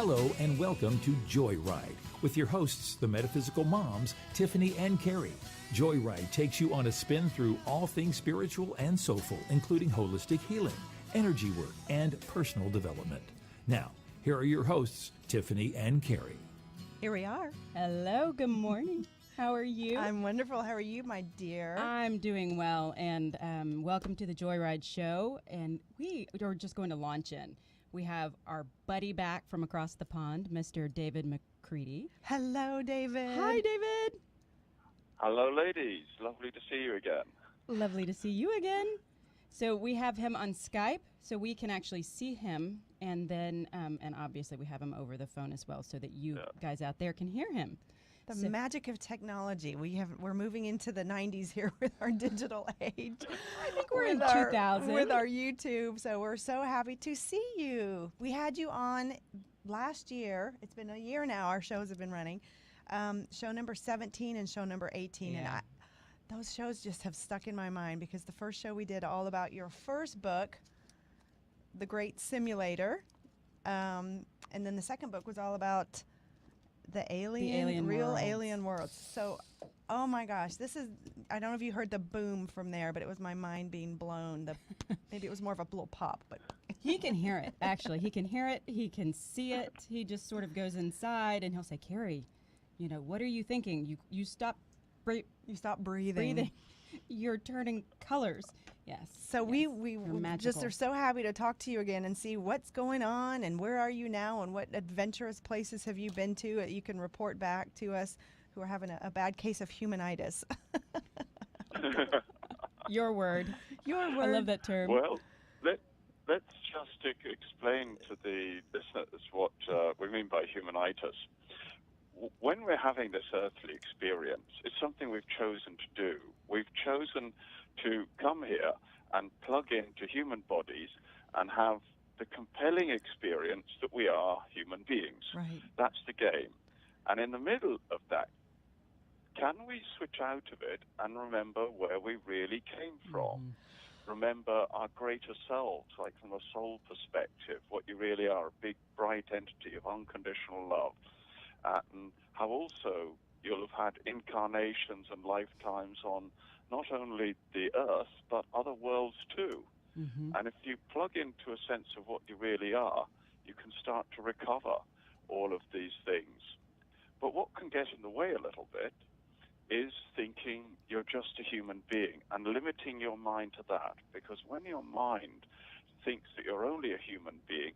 Hello and welcome to JoyRide with your hosts, the Metaphysical moms, Tiffany and Carrie. JoyRide takes you on a spin through all things spiritual and soulful, including holistic healing, energy work, and personal development. Now, here are your hosts, Tiffany and Carrie. Here we are. Hello, good morning. How are you? I'm wonderful. How are you, my dear? I'm doing well, and welcome to the JoyRide Show. And we are just going to launch in. We have our buddy back from across the pond, Mr. David McCready. Hello, David. Hi, David. Hello, ladies. Lovely to see you again. Lovely to see you again. So we have him on Skype, so we can actually see him, and then, and obviously we have him over the phone as well, so that you guys out there can hear him. The magic of technology. We're moving into the 90s here with our digital age. I think we're in 2000. With our YouTube, so we're so happy to see you. We had you on last year. It's been a year now. Our shows have been running. Show number 17 and show number 18. Yeah. And those shows just have stuck in my mind because the first show we did all about your first book, The Great Simulator. And then the second book was all about the real worlds. alien worlds. So, oh my gosh, I don't know if you heard the boom from there, but it was my mind being blown. Maybe it was more of a little pop, but. He can hear it, actually. He can hear it. He can see it. He just sort of goes inside and he'll say, Carrie, what are you thinking? You stop You stop breathing. You're turning colors. Yes. So yes. we You're just are so happy to talk to you again and see what's going on and where are you now and what adventurous places have you been to that you can report back to us who are having a bad case of humanitis. Your word. Your word. I love that term. Well, let's just explain to the listeners what we mean by humanitis. When we're having this earthly experience, it's something we've chosen to do. We've chosen to come here and plug into human bodies and have the compelling experience that we are human beings. Right. That's the game. And in the middle of that, can we switch out of it and remember where we really came from? Remember our greater selves, like from a soul perspective, what you really are, a big, bright entity of unconditional love. And how also you'll have had incarnations and lifetimes on not only the earth, but other worlds too. Mm-hmm. And if you plug into a sense of what you really are, you can start to recover all of these things. But what can get in the way a little bit is thinking you're just a human being and limiting your mind to that. Because when your mind thinks that you're only a human being,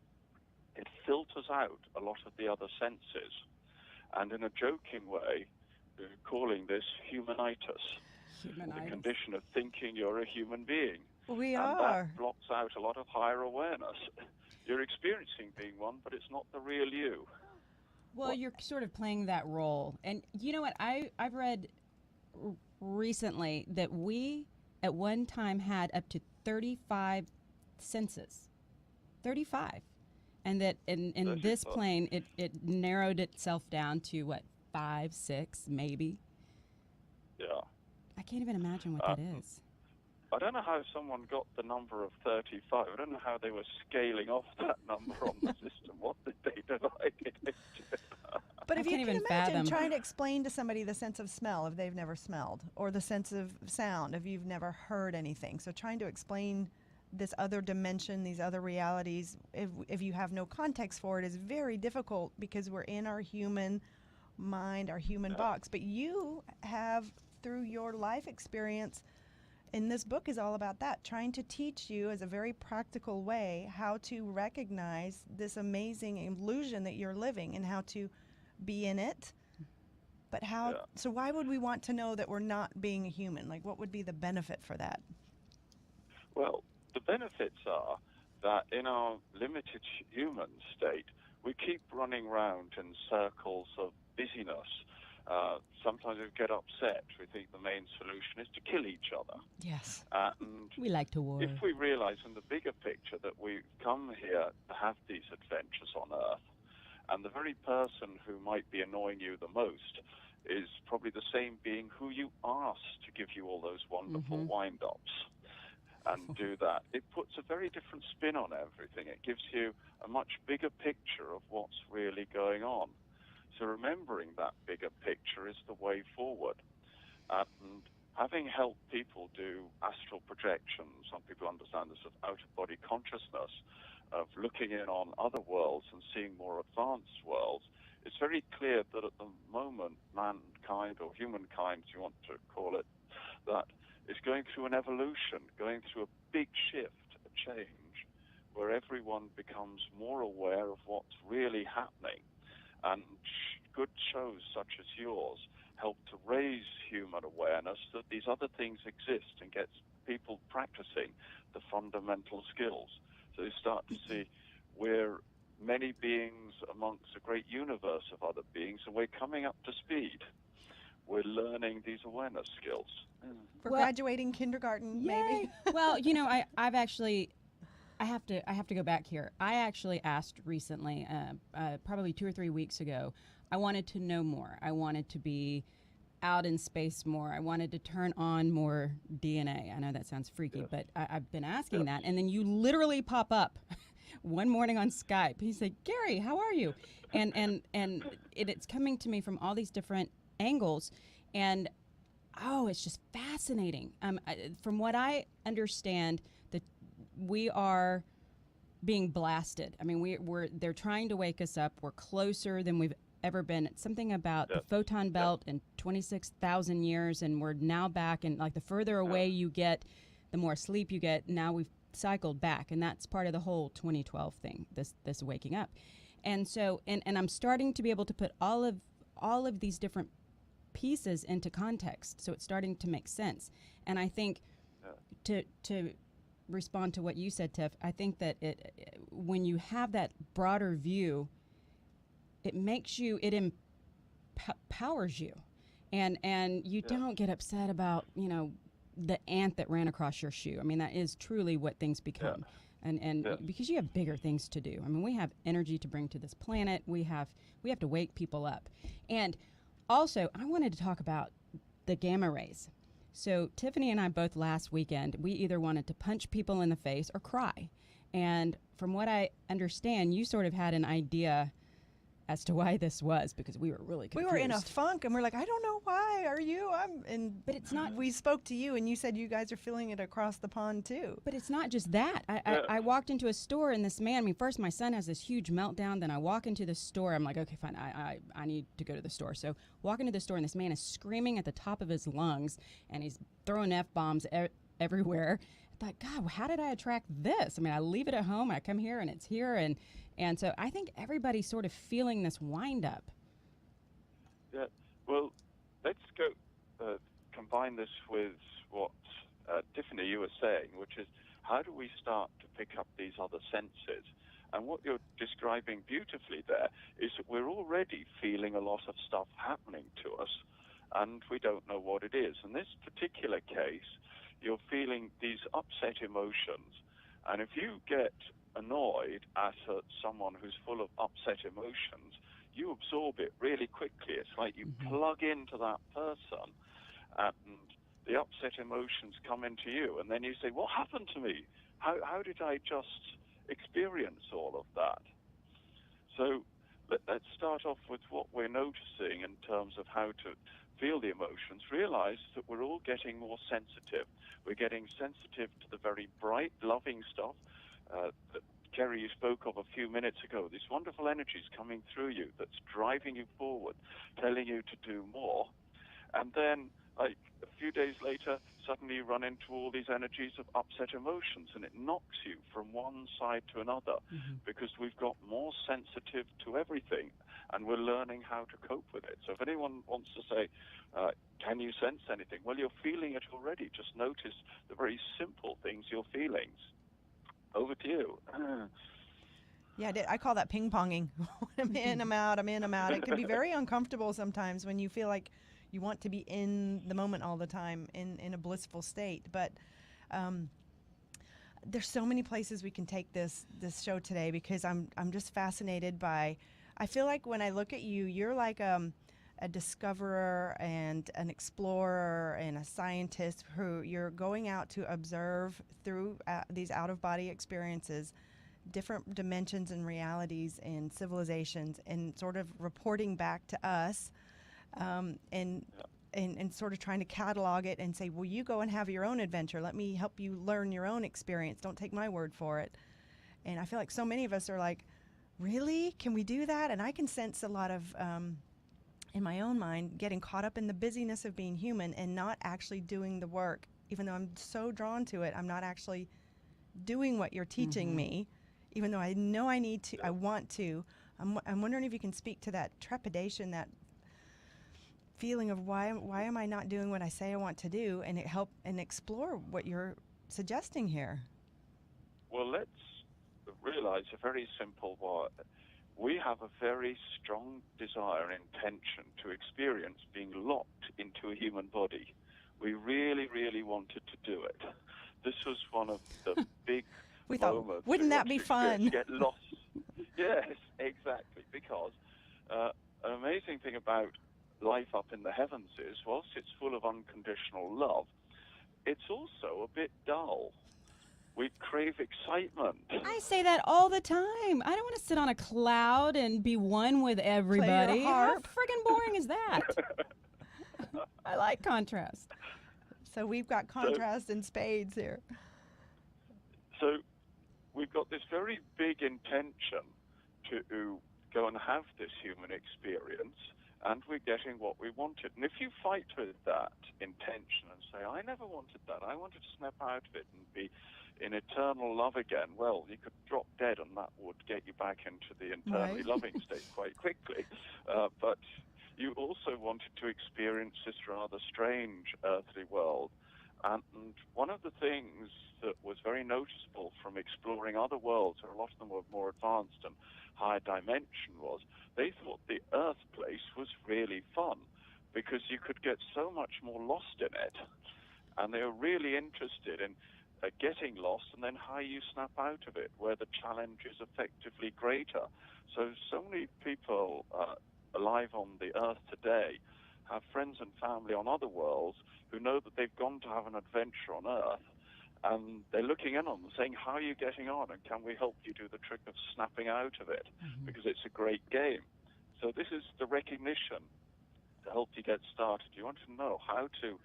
it filters out a lot of the other senses. And in a joking way, we're calling this humanitis. The condition of thinking you're a human being. We and are. That blocks out a lot of higher awareness. You're experiencing being one, but it's not the real you. Well, you're sort of playing that role. And you know what? I've read recently that we at one time had up to 35 senses. 35. And that in this plane, it narrowed itself down to, what, 5, 6, maybe? Yeah. I can't even imagine what that is. I don't know how someone got the number of 35. I don't know how they were scaling off that number on the system. What did they divide it into? But if I you can't can even imagine fathom. trying to explain to somebody the sense of smell if they've never smelled, or the sense of sound if you've never heard anything. So trying to explain this other dimension, these other realities, if you have no context for it, is very difficult because we're in our human mind, our human box. But you have, through your life experience, and this book is all about that, trying to teach you as a very practical way how to recognize this amazing illusion that you're living and how to be in it. But so why would we want to know that we're not being a human? Like, what would be the benefit for that? Well, the benefits are that in our limited human state, we keep running round in circles of busyness. Sometimes we get upset. We think the main solution is to kill each other. Yes. And we like to war. If we realize in the bigger picture that we've come here to have these adventures on Earth, and the very person who might be annoying you the most is probably the same being who you asked to give you all those wonderful wind-ups. and do that, it puts a very different spin on everything. It gives you a much bigger picture of what's really going on. So remembering that bigger picture is the way forward. And having helped people do astral projection, some people understand this as out-of-body consciousness, of looking in on other worlds and seeing more advanced worlds, it's very clear that at the moment, mankind, or humankind, as you want to call it, that is going through an evolution, going through a big shift, a change, where everyone becomes more aware of what's really happening. And good shows such as yours help to raise human awareness that these other things exist and gets people practicing the fundamental skills. So you start to see we're many beings amongst a great universe of other beings, and we're coming up to speed. We're learning these awareness skills. For graduating kindergarten, maybe. Well, I've actually, I have to go back here. I actually asked recently, probably 2 or 3 weeks ago, I wanted to know more. I wanted to be out in space more. I wanted to turn on more DNA. I know that sounds freaky, but I've been asking that. And then you literally pop up one morning on Skype. He said, Gary, how are you? And it's coming to me from all these different angles. And, it's just fascinating. From what I understand, that we are being blasted. I mean, they're trying to wake us up. We're closer than we've ever been. It's something about the photon belt in 26,000 years, and we're now back. And like the further away you get, the more sleep you get. Now we've cycled back, and that's part of the whole 2012 thing. This waking up, and so and I'm starting to be able to put all of these different pieces into context. So it's starting to make sense. And I think to respond to what you said, Tiff, I think that when you have that broader view, it makes you, it empowers you, and you don't get upset about the ant that ran across your shoe. I mean, that is truly what things become, and because you have bigger things to do. I mean, we have energy to bring to this planet. We have to wake people up, and also I wanted to talk about the gamma rays. So Tiffany and I both last weekend, we either wanted to punch people in the face or cry, and from what I understand, you sort of had an idea as to why this was, because we were really confused. We were in a funk, and we're like, I don't know why. Are you? But it's not. We spoke to you, and you said you guys are feeling it across the pond too. But it's not just that. I walked into a store, and this man. I mean, first my son has this huge meltdown. Then I walk into the store. I'm like, okay, fine. I need to go to the store. So walk into the store, and this man is screaming at the top of his lungs, and he's throwing F-bombs everywhere. I thought, God, how did I attract this? I mean, I leave it at home. I come here, and it's here, and so I think everybody's sort of feeling this wind-up. Yeah, well, let's go combine this with what Tiffany, you were saying, which is how do we start to pick up these other senses? And what you're describing beautifully there is that we're already feeling a lot of stuff happening to us, and we don't know what it is. In this particular case, you're feeling these upset emotions, and if you get annoyed at someone who's full of upset emotions, you absorb it really quickly. It's like you plug into that person, and the upset emotions come into you, and then you say, what happened to me? How did I just experience all of that? So let's start off with what we're noticing in terms of how to feel the emotions. Realize that we're all getting more sensitive. We're getting sensitive to the very bright, loving stuff that Kerry, you spoke of a few minutes ago. This wonderful energy is coming through you that's driving you forward, telling you to do more. And then, like a few days later, suddenly you run into all these energies of upset emotions, and it knocks you from one side to another because we've got more sensitive to everything, and we're learning how to cope with it. So if anyone wants to say, can you sense anything? Well, you're feeling it already. Just notice the very simple things you're feeling. Over to you. Yeah, I call that ping-ponging. I'm in, I'm out, I'm in, I'm out. It can be very uncomfortable sometimes when you feel like you want to be in the moment all the time, in a blissful state. But there's so many places we can take this show today, because I'm just fascinated by, I feel like when I look at you, you're like a discoverer and an explorer and a scientist who you're going out to observe through these out-of-body experiences, different dimensions and realities and civilizations, and sort of reporting back to us, and sort of trying to catalog it and say, well, you go and have your own adventure. Let me help you learn your own experience. Don't take my word for it. And I feel like so many of us are like, really? Can we do that? And I can sense a lot of, in my own mind, getting caught up in the busyness of being human and not actually doing the work. Even though I'm so drawn to it, I'm not actually doing what you're teaching me, even though I know I need to, I want to. I'm wondering if you can speak to that trepidation, that feeling of why am I not doing what I say I want to do, and help and explore what you're suggesting here. Well, let's realize a very simple one. We have a very strong desire and intention to experience being locked into a human body. We really, really wanted to do it. This was one of the big we moments. Thought, wouldn't that be fun? Get lost. Yes, exactly. Because an amazing thing about life up in the heavens is, whilst it's full of unconditional love, it's also a bit dull. We crave excitement. I say that all the time. I don't want to sit on a cloud and be one with everybody. Play your harp. How friggin' boring is that? I like contrast. So we've got contrast in spades here. So we've got this very big intention to go and have this human experience, and we're getting what we wanted. And if you fight with that intention and say, I never wanted that, I wanted to snap out of it and be in eternal love again, well, you could drop dead and that would get you back into the eternally loving state quite quickly. But you also wanted to experience this rather strange earthly world. And one of the things that was very noticeable from exploring other worlds, where a lot of them were more advanced and higher dimension, was they thought the Earth place was really fun because you could get so much more lost in it. And they were really interested in getting lost and then how you snap out of it, where the challenge is effectively greater. So many people alive on the Earth today have friends and family on other worlds who know that they've gone to have an adventure on Earth, and they're looking in on them saying, how are you getting on, and can we help you do the trick of snapping out of it, because it's a great game. So this is the recognition to help you get started. You want to know how to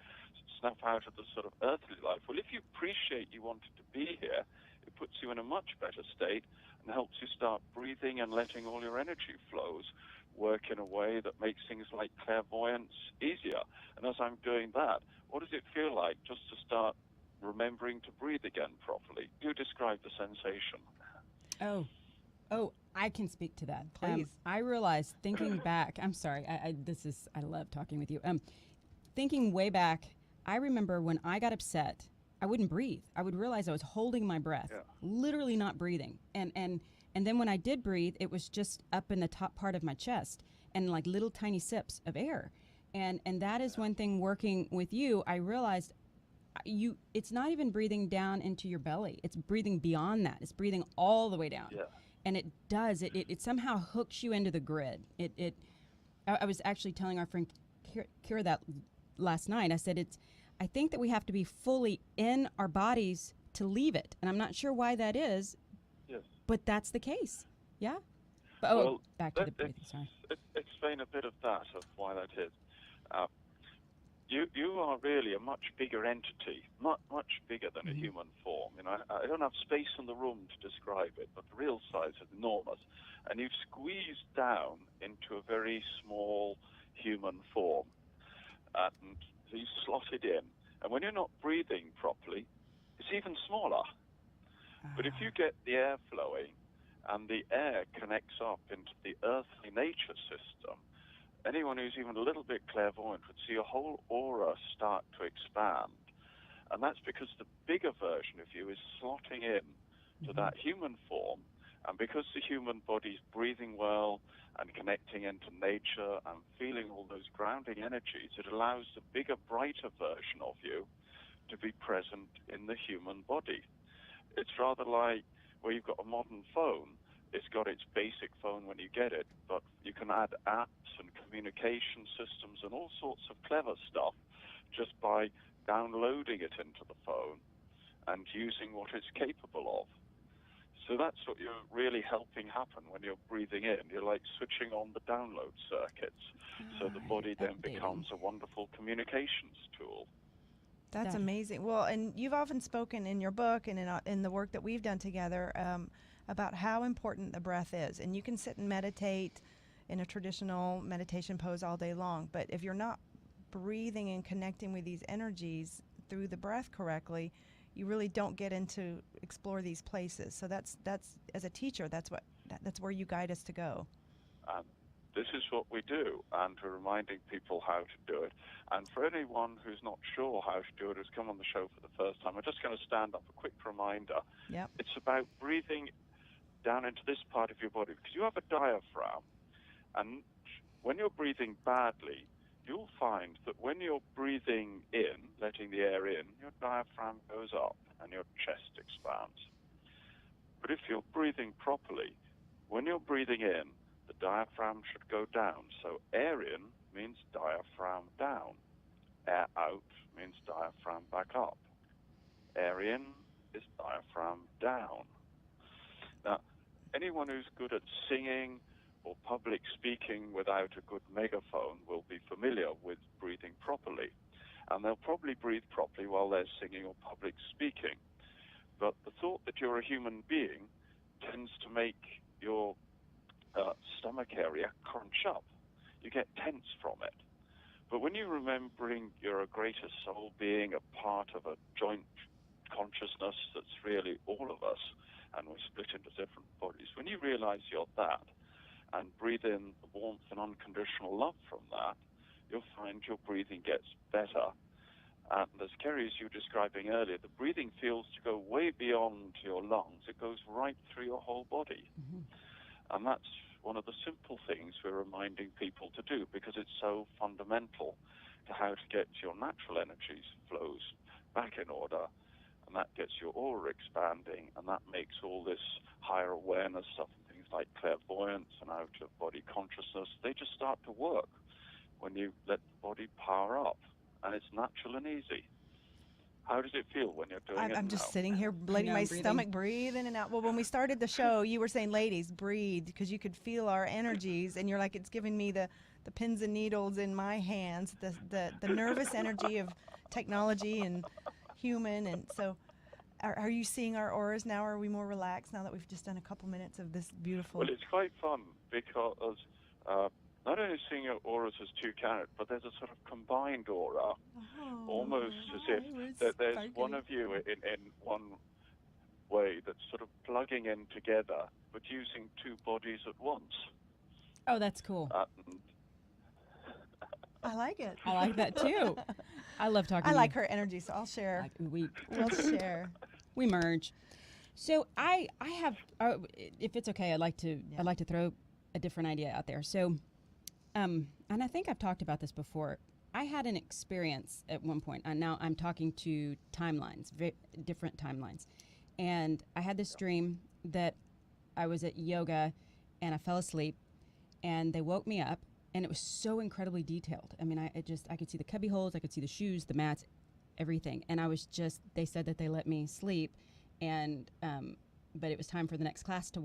snap out of the sort of earthly life. Well, if you appreciate you wanted to be here, it puts you in a much better state and helps you start breathing and letting all your energy flows work in a way that makes things like clairvoyance easier. And as I'm doing that, what does it feel like just to start remembering to breathe again properly? You describe the sensation. Oh, I can speak to that. Please. I realized thinking back, I'm sorry, I love talking with you. Thinking way back, I remember when I got upset, I wouldn't breathe. I would realize I was holding my breath, literally not breathing. And then when I did breathe, it was just up in the top part of my chest and like little tiny sips of air. And that is one thing working with you, I realized it's not even breathing down into your belly. It's breathing beyond that. It's breathing all the way down. Yeah. And it does. It somehow hooks you into the grid. I was actually telling our friend Kira that last night. I said I think that we have to be fully in our bodies to leave it. And I'm not sure why that is. Yes. But that's the case. Yeah? But, back to the breathing, sorry. Explain a bit of that, of why that is. You are really a much bigger entity, much bigger than a human form. You know, I don't have space in the room to describe it, but the real size is enormous. And you've squeezed down into a very small human form. And you slot it in. And when you're not breathing properly, it's even smaller. But if you get the air flowing and the air connects up into the earthly nature system, anyone who's even a little bit clairvoyant would see a whole aura start to expand. And that's because the bigger version of you is slotting in to that human form. And because the human body's breathing well and connecting into nature and feeling all those grounding energies, it allows the bigger, brighter version of you to be present in the human body. It's rather like where you've got a modern phone, it's got its basic phone when you get it, but you can add apps and communication systems and all sorts of clever stuff just by downloading it into the phone and using what it's capable of. So that's what you're really helping happen when you're breathing in. You're like switching on the download circuits, so the body then becomes a wonderful communications tool. That's amazing. Well, and you've often spoken in your book and in the work that we've done together about how important the breath is. And you can sit and meditate in a traditional meditation pose all day long, but if you're not breathing and connecting with these energies through the breath correctly, you really don't get into explore these places. So that's as a teacher, that's where you guide us to go. This is what we do, and we're reminding people how to do it. And for anyone who's not sure how to do it, who's come on the show for the first time, I'm just going to stand up a quick reminder. Yep. It's about breathing down into this part of your body, because you have a diaphragm, and when you're breathing badly, you'll find that when you're breathing in, letting the air in, your diaphragm goes up and your chest expands. But if you're breathing properly, when you're breathing in, the diaphragm should go down. So air in means diaphragm down. Air out means diaphragm back up. Air in is diaphragm down. Now, anyone who's good at singing or public speaking without a good megaphone will be familiar with breathing properly. And they'll probably breathe properly while they're singing or public speaking. But the thought that you're a human being tends to make your stomach area crunch up. You get tense from it. But when you're remembering you're a greater soul being, a part of a joint consciousness that's really all of us, and we're split into different bodies, when you realize you're that, and breathe in the warmth and unconditional love from that, you'll find your breathing gets better. And as Kerry, as you were describing earlier, the breathing feels to go way beyond your lungs. It goes right through your whole body. Mm-hmm. And that's one of the simple things we're reminding people to do, because it's so fundamental to how to get your natural energies flows back in order. And that gets your aura expanding, and that makes all this higher awareness stuff and things like clairvoyance and out-of-body consciousness, they just start to work when you let the body power up. And it's natural and easy. How does it feel when you're doing it I'm just now? sitting here letting my stomach breathe in and out. Well, when we started the show, you were saying, ladies, breathe, because you could feel our energies, and you're like, it's giving me the pins and needles in my hands, the nervous energy of technology and human. And so are you seeing our auras now? Are we more relaxed now that we've just done a couple minutes of this beautiful... Well, it's quite fun, because not only seeing your auras as two carrots, but there's a sort of combined aura, almost as if there's one of you in one way that's sort of plugging in together, but using two bodies at once. Oh, that's cool. I like it. I like that too. I love talking to you. I like her energy, so I'll share. We'll share. We merge. So I have, if it's okay, I'd like to throw a different idea out there. So, and I think I've talked about this before. I had an experience at one point, and now I'm talking to timelines, different timelines. And I had this dream that I was at yoga and I fell asleep, and they woke me up, and it was so incredibly detailed. I mean, I could see the cubby holes, I could see the shoes, the mats, everything. And I was they said that they let me sleep, and but it was time for the next class to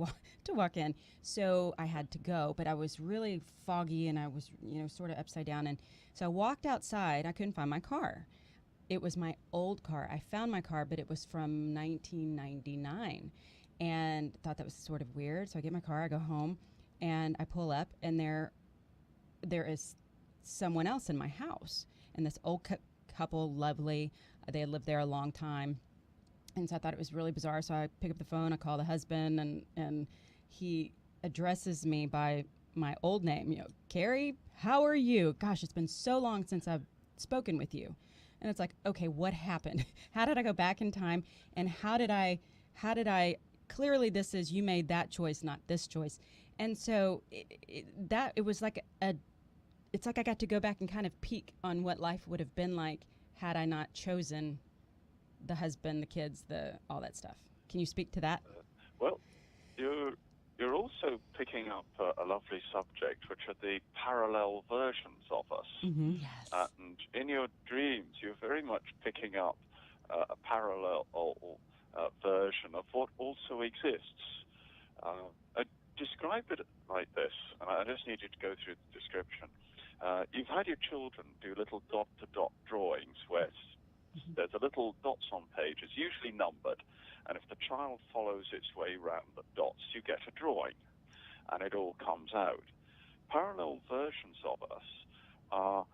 walk in. So I had to go, but I was really foggy, and I was, sort of upside down. And so I walked outside. I couldn't find my car. It was my old car. I found my car, but it was from 1999, and thought that was sort of weird. So I get my car, I go home, and I pull up, and there is someone else in my house. And this old couple, lovely, they had lived there a long time. And so I thought it was really bizarre. So I pick up the phone, I call the husband, and he addresses me by my old name, Carrie, how are you? Gosh, it's been so long since I've spoken with you. And it's like, okay, what happened? How did I go back in time? And how did I, clearly this is, you made that choice, not this choice. And so it was like it's like I got to go back and kind of peek on what life would have been like had I not chosen the husband, the kids, all that stuff. Can you speak to that? Well, you're also picking up a lovely subject, which are the parallel versions of us. Yes. And in your dreams, you're very much picking up a parallel version of what also exists. Describe it like this, and I just need you to go through the description. You've had your children do little dot-to-dot drawings where there's a little dots on pages, usually numbered, and if the child follows its way around the dots, you get a drawing, and it all comes out. Parallel versions of us are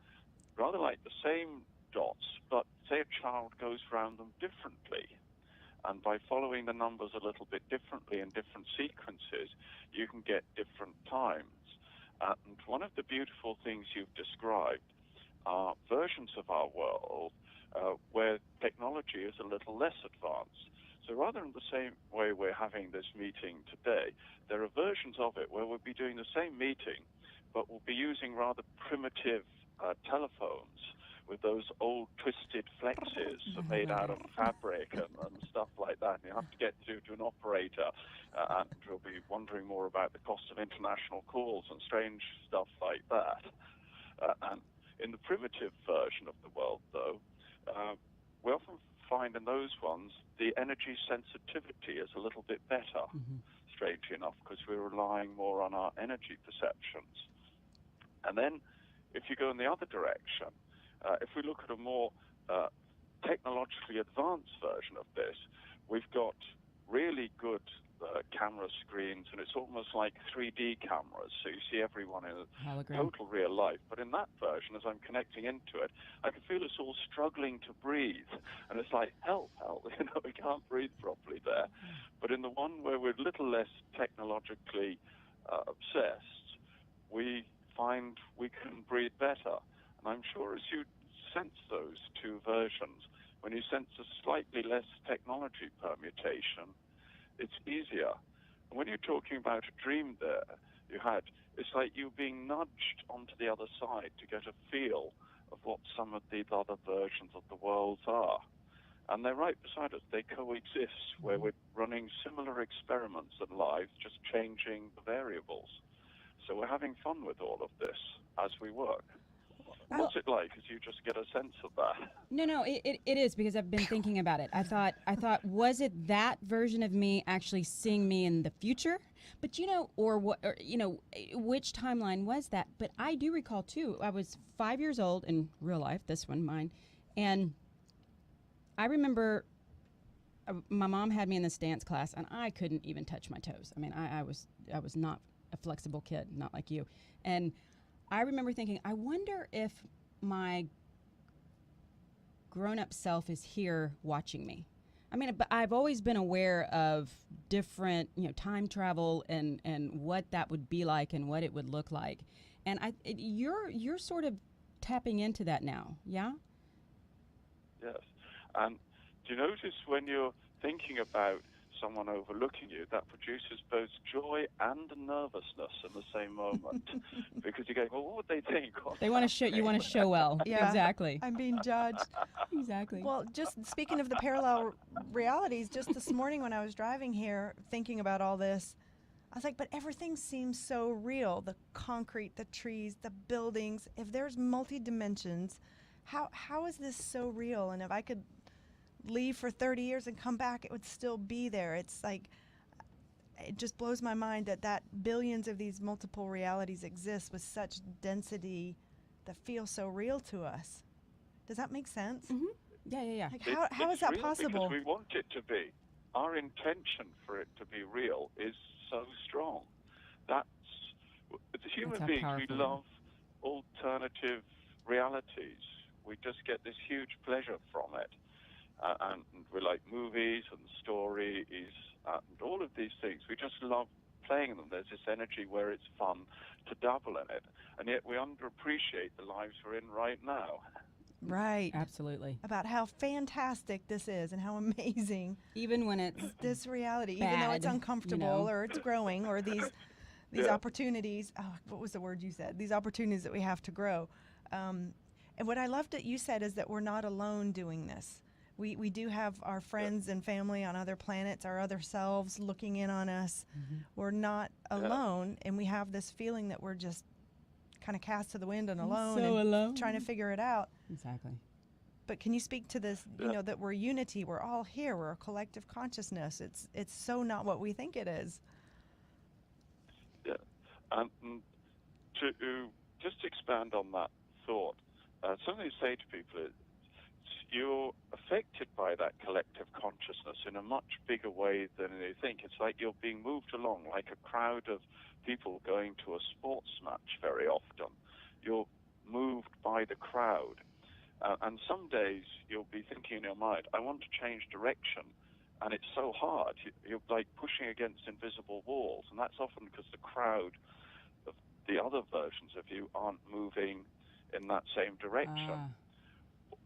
rather like the same dots, but say a child goes around them differently. And by following the numbers a little bit differently in different sequences, you can get different times. And one of the beautiful things you've described are versions of our world where technology is a little less advanced. So rather than the same way we're having this meeting today, there are versions of it where we'll be doing the same meeting, but we'll be using rather primitive telephones with those old twisted flexes made out of fabric and stuff like that. And you have to get through to an operator, and we'll be wondering more about the cost of international calls and strange stuff like that. And in the primitive version of the world, though, we often find in those ones the energy sensitivity is a little bit better, strangely enough, because we're relying more on our energy perceptions. And then if you go in the other direction, if we look at a more technologically advanced version of this, we've got really good camera screens, and it's almost like 3D cameras, so you see everyone in total real life. But in that version, as I'm connecting into it, I can feel us all struggling to breathe, and it's like, help, we can't breathe properly there. But in the one where we're a little less technologically obsessed, we find we can breathe better. And I'm sure as you sense those two versions, when you sense a slightly less technology permutation, it's easier. And when you're talking about a dream there it's like you being nudged onto the other side to get a feel of what some of these other versions of the world are. And they're right beside us. They coexist, where we're running similar experiments in lives, just changing the variables. So we're having fun with all of this as we work. What's it like? As you just get a sense of that? No, it is, because I've been thinking about it. I thought, was it that version of me actually seeing me in the future? But which timeline was that? But I do recall too. I was 5 years old in real life. This one, mine, and I remember my mom had me in this dance class, and I couldn't even touch my toes. I mean, I was not a flexible kid, not like you, and I remember thinking, I wonder if my grown-up self is here watching me. I mean, but I've always been aware of different, time travel and what that would be like and what it would look like. And you're sort of tapping into that now, yeah? Yes. And do you notice when you're thinking about someone overlooking you, that produces both joy and nervousness in the same moment? Because you go, well, what would they think? They want to show, you want to show well. Yeah, exactly. I'm being judged. Exactly. Well, just speaking of the parallel realities, just this morning when I was driving here thinking about all this, I was like, but everything seems so real. The concrete, the trees, the buildings. If there's multi-dimensions, how is this so real? And if I could leave for 30 years and come back, it would still be there. It's like, it just blows my mind that billions of these multiple realities exist with such density that feels so real to us. Does that make sense? Mm-hmm. Yeah. Like how is that possible? Because we want it to be. Our intention for it to be real is so strong. As human beings, we love alternative realities. We just get this huge pleasure from it. And we like movies and stories and all of these things. We just love playing them. There's this energy where it's fun to dabble in it. And yet we underappreciate the lives we're in right now. Right. Absolutely. About how fantastic this is and how amazing. Even when it's this reality, bad, even though it's uncomfortable or it's growing or these opportunities. Oh, what was the word you said? These opportunities that we have to grow. And what I loved that you said is that we're not alone doing this. We do have our friends and family on other planets, our other selves looking in on us. We're not alone, and we have this feeling that we're just kind of cast to the wind and alone, so and alone. trying to figure it out. Exactly. But can you speak to this, you know, that we're unity, we're all here, we're a collective consciousness. It's so not what we think it is. Yeah. And to just expand on that thought, something to say to people is you're affected by that collective consciousness in a much bigger way than you think. It's like you're being moved along like a crowd of people going to a sports match very often. You're moved by the crowd. And some days you'll be thinking in your mind, I want to change direction. And it's so hard. You're like pushing against invisible walls. And that's often because the crowd of the other versions of you aren't moving in that same direction.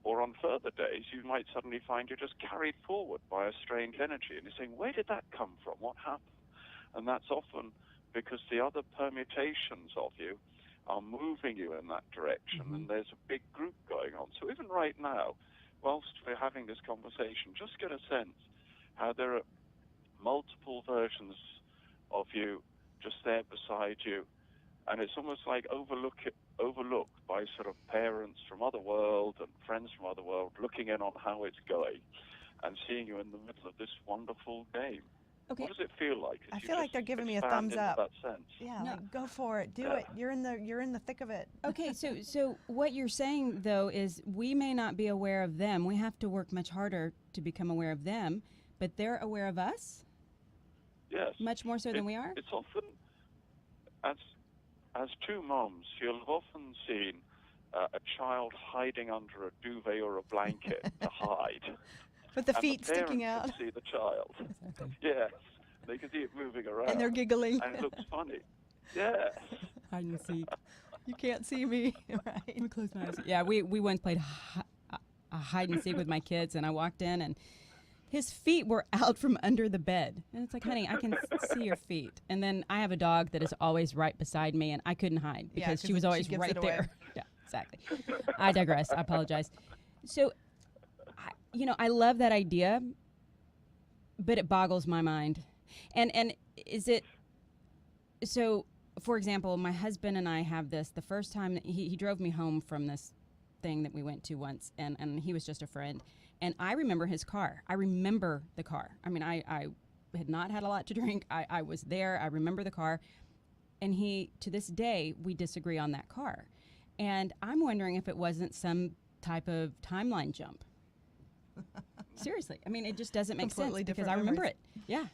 Or on further days, you might suddenly find you're just carried forward by a strange energy. And you're saying, where did that come from? What happened? And that's often because the other permutations of you are moving you in that direction, and there's a big group going on. So even right now, whilst we're having this conversation, just get a sense how there are multiple versions of you just there beside you, and it's almost like overlooked by sort of parents from other world and friends from other world looking in on how it's going and seeing you in the middle of this wonderful game. Okay. What does it feel like? I feel like they're giving me a thumbs up. That sense? Yeah, No. like, go for it, do it. You're in the thick of it. Okay, so what you're saying though is we may not be aware of them. We have to work much harder to become aware of them, but they're aware of us? Yes. Much more so than we are? It's often, as two moms, you'll have often seen a child hiding under a duvet or a blanket to hide. With the and feet the sticking parents out. can see the child. Yes. They can see it moving around. And they're giggling. And it looks funny. Yes. Hide and seek. You can't see me. Right. Let me close my eyes. Yeah, we once played a hide and seek with my kids, and I walked in, and his feet were out from under the bed. And it's like, honey, I can see your feet. And then I have a dog that is always right beside me, and I couldn't hide because she was always gives right it away. there. Yeah, exactly. I digress. I apologize. So, I love that idea, but it boggles my mind. And is it so? For example, my husband and I have this. The first time that he drove me home from this thing that we went to once, and he was just a friend. And I remember his car. I remember the car. I mean, I had not had a lot to drink. I was there. I remember the car. And to this day, we disagree on that car. And I'm wondering if it wasn't some type of timeline jump. Seriously. I mean, it just doesn't make Completely sense because different I remember memories. it. Yeah.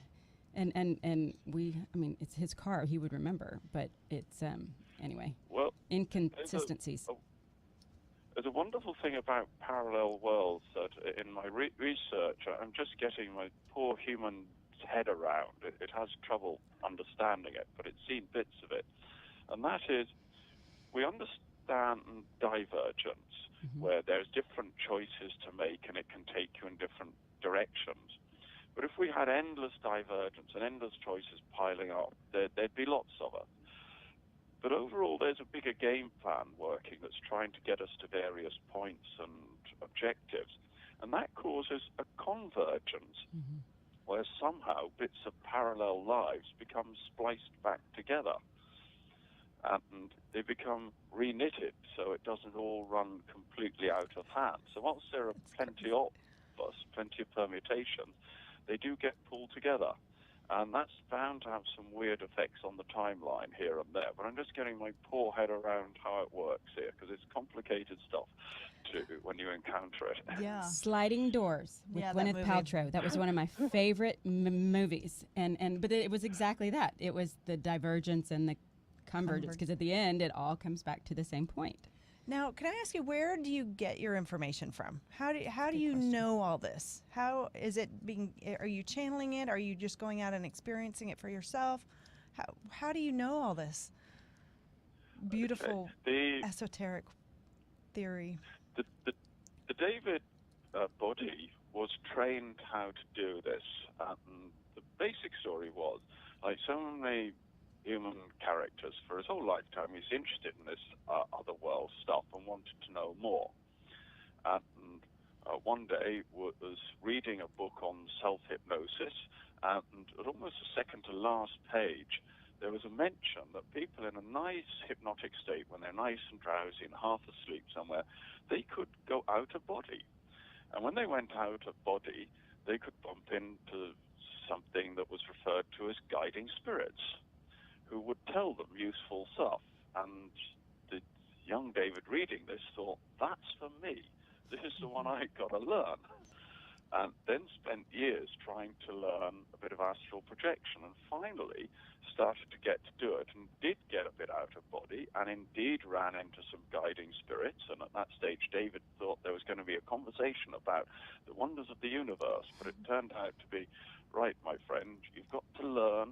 And it's his car. He would remember. But it's, anyway, Well, inconsistencies. There's a wonderful thing about parallel worlds that in my research, I'm just getting my poor human head around. It has trouble understanding it, but it's seen bits of it. And that is, we understand divergence, where there's different choices to make and it can take you in different directions. But if we had endless divergence and endless choices piling up, there'd be lots of us. But overall, there's a bigger game plan working that's trying to get us to various points and objectives. And that causes a convergence, where somehow bits of parallel lives become spliced back together. And they become reknitted, so it doesn't all run completely out of hand. So whilst there are plenty of us, plenty of permutations, they do get pulled together. And that's bound to have some weird effects on the timeline here and there. But I'm just getting my poor head around how it works here, because it's complicated stuff when you encounter it. Yeah. Sliding Doors with Yeah, that Gwyneth movie. Paltrow. That was one of my favorite movies. But it was exactly that. It was the divergence and the convergence, because at the end, it all comes back to the same point. Now, can I ask you, where do you get your information from? How do you know all this? How is it being? Are you channeling it? Are you just going out and experiencing it for yourself? How do you know all this beautiful esoteric theory? The David body was trained how to do this. The basic story was, like so many human characters, for his whole lifetime, he's interested in this other world stuff and wanted to know more. And one day was reading a book on self-hypnosis, and at almost the second to last page, there was a mention that people in a nice hypnotic state, when they're nice and drowsy and half asleep somewhere, they could go out of body. And when they went out of body, they could bump into something that was referred to as guiding spirits, who would tell them useful stuff. And the young David reading this thought, that's for me. This is the one I've got to learn. And then spent years trying to learn a bit of astral projection, and finally started to get to do it, and did get a bit out of body, and indeed ran into some guiding spirits. And at that stage, David thought there was going to be a conversation about the wonders of the universe, but it turned out to be, right, my friend, you've got to learn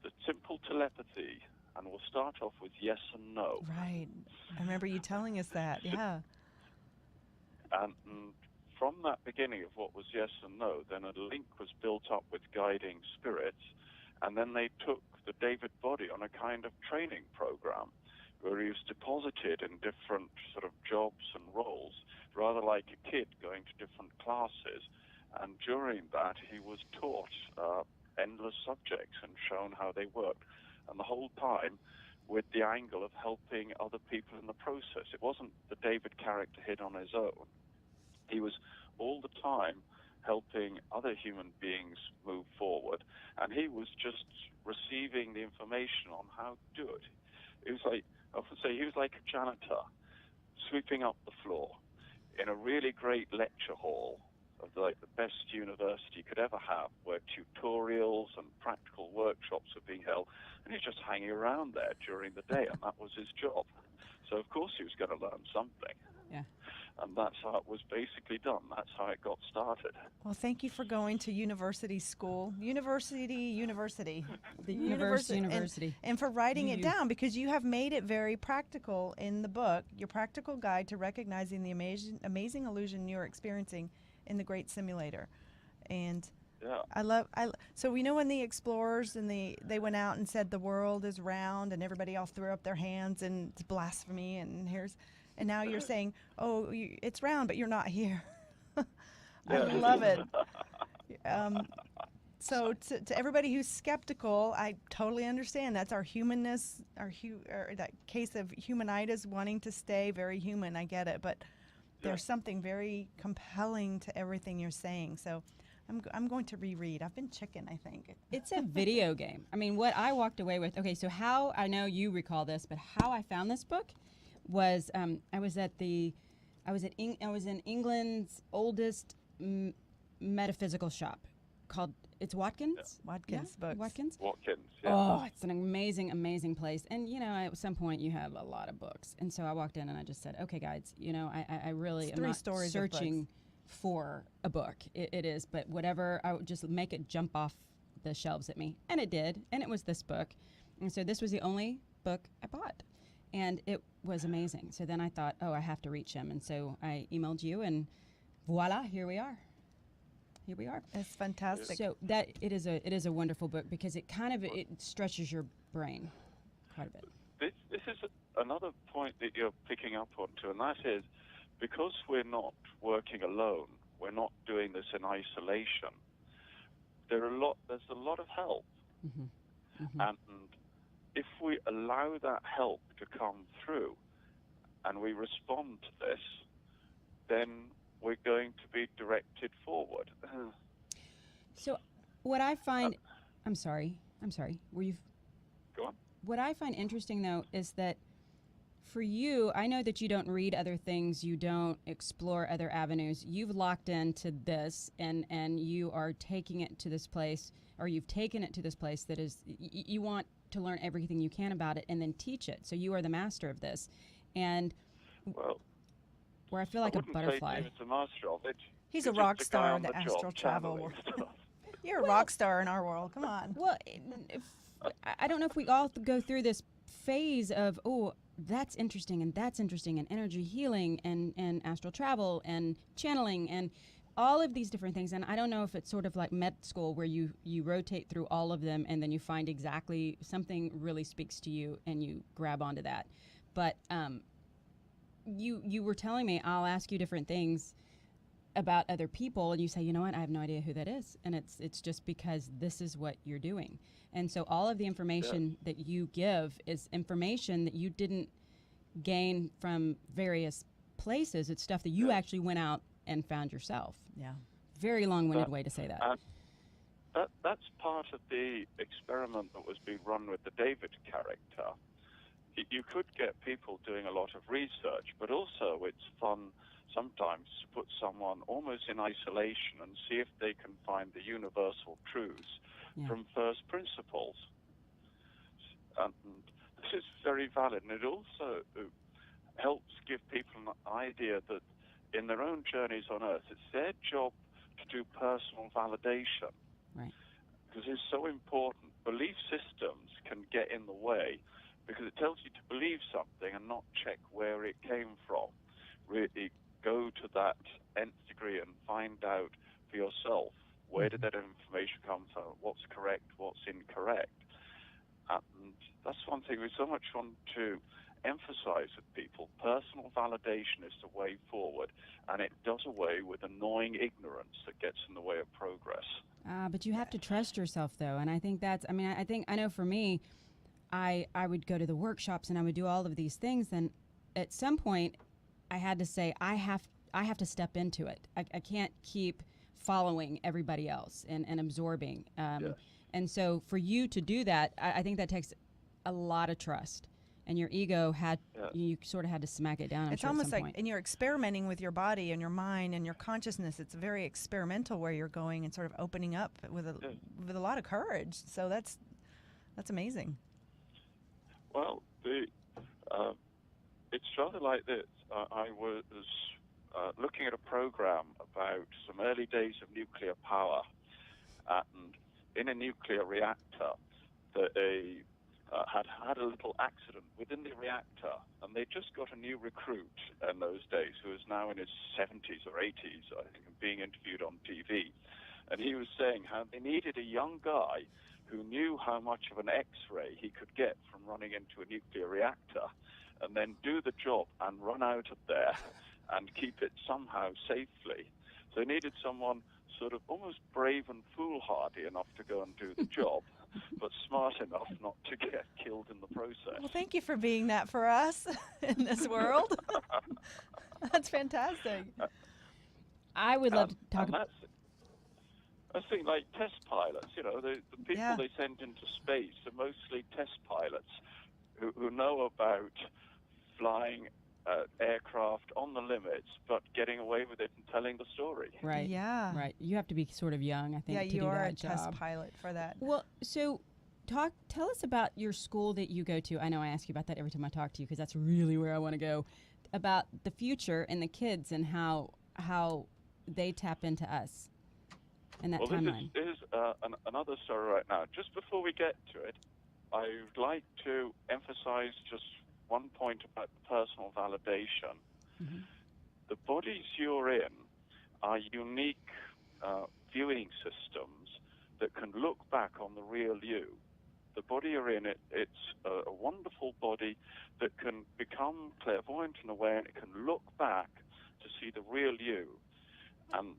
the simple telepathy, and we'll start off with yes and no. Right. I remember you telling us that. Yeah. And from that beginning of what was yes and no, then a link was built up with guiding spirits, and then they took the David body on a kind of training program where he was deposited in different sort of jobs and roles, rather like a kid going to different classes. And during that, he was taught endless subjects and shown how they worked. And the whole time with the angle of helping other people in the process. It wasn't the David character hid on his own. He was all the time helping other human beings move forward, and he was just receiving the information on how to do it. It was like, I often say, he was like a janitor sweeping up the floor in a really great lecture hall of like the best university you could ever have, where tutorials and practical workshops are being held, and he's just hanging around there during the day, and that was his job. So of course he was going to learn something. Yeah. And that's how it was basically done. That's how it got started. Well, thank you for going to university school. University. The university. And for writing it down, because you have made it very practical in the book, your practical guide to recognizing the amazing illusion you're experiencing in the Great Simulator. And yeah. So we know when the explorers and they went out and said the world is round, and everybody all threw up their hands and it's blasphemy, and now you're saying, oh, it's round, but you're not here. I love it. So to everybody who's skeptical, I totally understand. That's our humanness, or that case of humanitis, wanting to stay very human. I get it, but there's something very compelling to everything you're saying. So I'm going to reread. I've been chicken, I think. It's a video game. I mean, what I walked away with. Okay, so how, I know you recall this, but how I found this book was I was in England's oldest metaphysical shop called, it's Watkins? Yeah. Watkins books. Watkins? Watkins, yeah. Oh, it's an amazing, amazing place. And, you know, at some point you have a lot of books. And so I walked in and I just said, okay, guys, you know, I really am not searching for a book. It is, but whatever, I would just make it jump off the shelves at me. And it did. And it was this book. And so this was the only book I bought. And it was amazing. So then I thought, oh, I have to reach him. And so I emailed you, and voila, here we are. Here we are. It's fantastic. So that it is a wonderful book, because it kind of it stretches your brain quite a bit. This is another point that you're picking up on too, and that is, because we're not working alone, we're not doing this in isolation. There's a lot of help, and if we allow that help to come through and we respond to this, then we're going to be directed forward. So what I find, I'm sorry, were you? Go on. What I find interesting, though, is that for you, I know that you don't read other things, you don't explore other avenues. You've locked into this, and you are taking it to this place, or you've taken it to this place that is, you want to learn everything you can about it and then teach it. So you are the master of this. And where I feel like a butterfly. David's a master of it. He's a rock star in the astral travel world. You're a rock star in our world. Come on. Well, I don't know if we all go through this phase of, oh, that's interesting and energy healing and astral travel and channeling and all of these different things. And I don't know if it's sort of like med school where you rotate through all of them and then you find exactly something really speaks to you and you grab onto that. But you were telling me I'll ask you different things about other people, and you say, you know what, I have no idea who that is, and it's just because this is what you're doing. And so all of the information that you give is information that you didn't gain from various places. It's stuff that you actually went out and found yourself. Yeah. Very long-winded way to say that. That's part of the experiment that was being run with the David character. You could get people doing a lot of research, but also it's fun sometimes to put someone almost in isolation and see if they can find the universal truths from first principles. And this is very valid, and it also helps give people an idea that in their own journeys on Earth, it's their job to do personal validation. Right. Because it's so important. Belief systems can get in the way because it tells you to believe something and not check where it came from. Really go to that nth degree and find out for yourself, where did that information come from, what's correct, what's incorrect. And that's one thing we so much want to emphasize with people. Personal validation is the way forward, and it does away with annoying ignorance that gets in the way of progress. But you have to trust yourself, though, and I think that's, I know for me, I would go to the workshops and I would do all of these things, and at some point I had to say, I have to step into it. I can't keep following everybody else and absorbing. And so for you to do that, I think that takes a lot of trust. And your ego you sort of had to smack it down. It's almost like, and you're experimenting with your body and your mind and your consciousness. It's very experimental where you're going and sort of opening up with a lot of courage. So that's amazing. Well, it's rather like this. I was looking at a program about some early days of nuclear power, and in a nuclear reactor, they had a little accident within the reactor, and they just got a new recruit in those days who is now in his 70s or 80s, I think, and being interviewed on TV. And he was saying how they needed a young guy who knew how much of an X-ray he could get from running into a nuclear reactor and then do the job and run out of there and keep it somehow safely. So they needed someone sort of almost brave and foolhardy enough to go and do the job, but smart enough not to get killed in the process. Well, thank you for being that for us in this world. That's fantastic. I would love to talk about... I think like test pilots, the people they send into space are mostly test pilots who know about flying aircraft on the limits, but getting away with it and telling the story. Right. Yeah. Right. You have to be sort of young, I think, to do that job. Yeah, you are a test pilot for that. Well, so tell us about your school that you go to. I know I ask you about that every time I talk to you because that's really where I want to go. About the future and the kids and how they tap into us in that timeline. This is another story right now. Just before we get to it, I would like to emphasize just one point about personal validation. Mm-hmm. The bodies you're in are unique viewing systems that can look back on the real you. The body you're in, it's a wonderful body that can become clairvoyant and aware, and it can look back to see the real you. And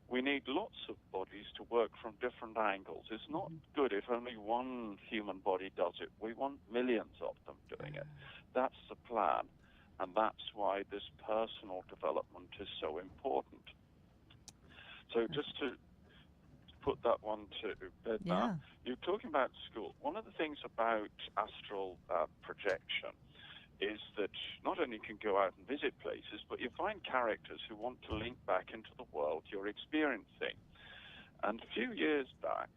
we need lots of bodies to work from different angles. It's not good if only one human body does it. We want millions of them doing it. That's the plan, and that's why this personal development is so important. So just to put that one to bed now, you're talking about school. One of the things about astral projection is that not only you can go out and visit places, but you find characters who want to link back into the world you're experiencing. And a few years back,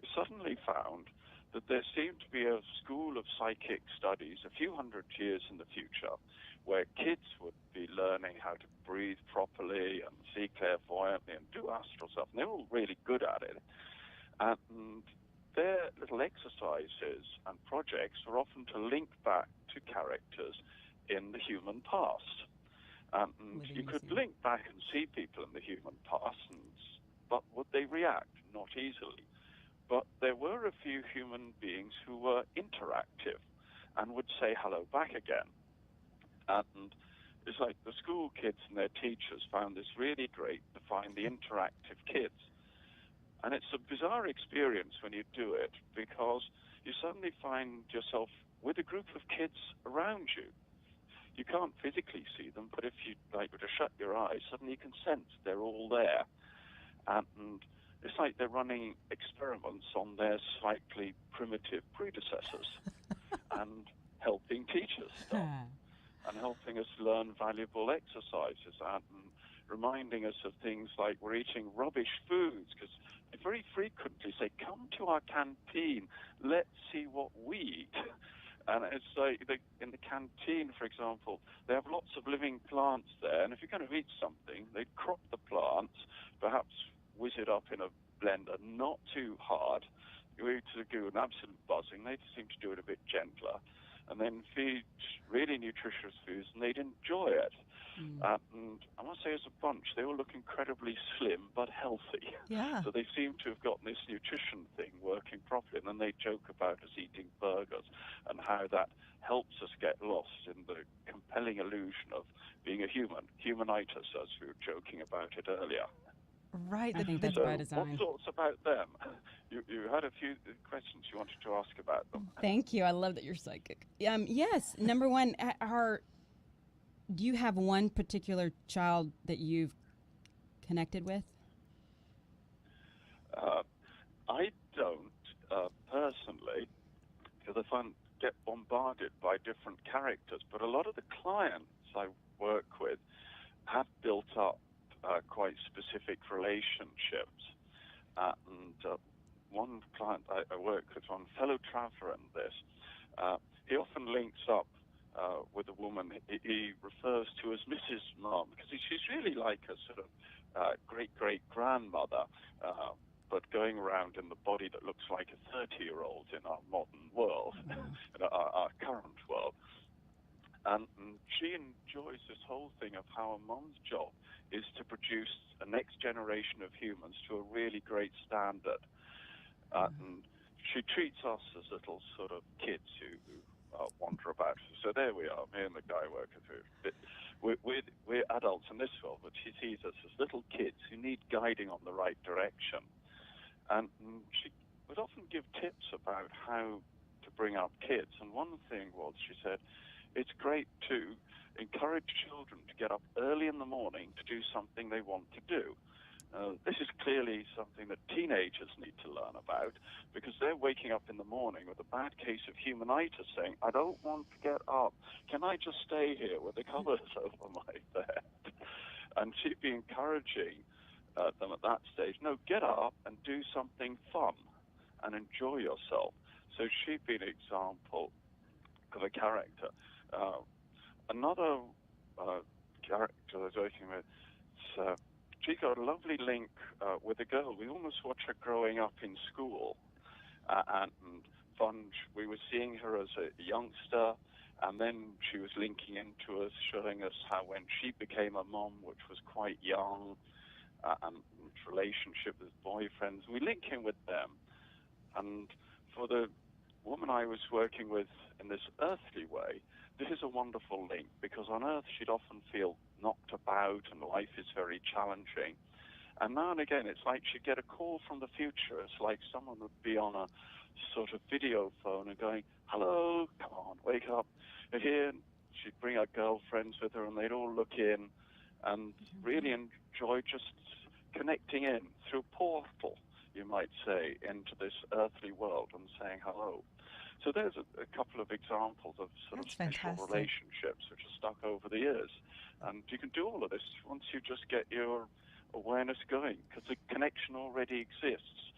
we suddenly found that there seemed to be a school of psychic studies a few hundred years in the future where kids would be learning how to breathe properly and see clairvoyantly and do astral stuff. And they were all really good at it. And their little exercises and projects were often to link back to characters in the human past. And you could link back and see people in the human past, but would they react? Not easily. But there were a few human beings who were interactive and would say hello back again. And it's like the school kids and their teachers found this really great to find the interactive kids. And it's a bizarre experience when you do it, because you suddenly find yourself with a group of kids around you. You can't physically see them, but if you were to shut your eyes, suddenly you can sense they're all there. And it's like they're running experiments on their slightly primitive predecessors and helping teach us stuff and helping us learn valuable exercises and reminding us of things like we're eating rubbish foods, because they very frequently say, come to our canteen, let's see what we eat. And it's like in the canteen, for example, they have lots of living plants there, and if you're going to eat something, they crop the plants, perhaps whiz it up in a blender, not too hard. You eat to do an absolute buzzing. They seem to do it a bit gentler, and then feed really nutritious foods, and they'd enjoy it. And I must say, as a bunch, they all look incredibly slim but healthy. Yeah. So they seem to have gotten this nutrition thing working properly. And then they joke about us eating burgers and how that helps us get lost in the compelling illusion of being a human, humanitis, as we were joking about it earlier. Right. I think that's So by design. what thoughts about them? You had a few questions you wanted to ask about them. Thank you. I love that you're psychic. Yes. Number one, do you have one particular child that you've connected with? I don't personally, because I get bombarded by different characters. But a lot of the clients I work with have built up quite specific relationships. And one client I work with, one fellow traveler in this, he often links up with a woman he refers to as Mrs. Mom, because she's really like a sort of great-great-grandmother, but going around in the body that looks like a 30-year-old in our modern world, in our current world. And she enjoys this whole thing of how a mom's job is to produce a next generation of humans to a really great standard. And she treats us as little sort of kids who wander about. So there we are, me and the guy working through. We're adults in this world, but she sees us as little kids who need guiding on the right direction. And she would often give tips about how to bring up kids. And one thing was, she said, it's great to encourage children to get up early in the morning to do something they want to do. This is clearly something that teenagers need to learn about, because they're waking up in the morning with a bad case of humanitis saying, I don't want to get up. Can I just stay here with the covers over my bed? And she'd be encouraging them at that stage, no, get up and do something fun and enjoy yourself. So she'd be an example of a character. Another character I was working with, she got a lovely link with a girl. We almost watched her growing up in school. And fun, we were seeing her as a youngster, and then she was linking into us, showing us how when she became a mom, which was quite young, and relationship with boyfriends, we link in with them. And for the woman I was working with in this earthly way, this is a wonderful link, because on Earth she'd often feel knocked about and life is very challenging. And now and again, it's like she'd get a call from the future. It's like someone would be on a sort of video phone and going, hello, come on, wake up, you're here. She'd bring her girlfriends with her, and they'd all look in and really enjoy just connecting in through a portal, you might say, into this earthly world and saying hello. So there's a couple of examples of sort of special relationships which are stuck over the years. And you can do all of this once you just get your awareness going, because the connection already exists.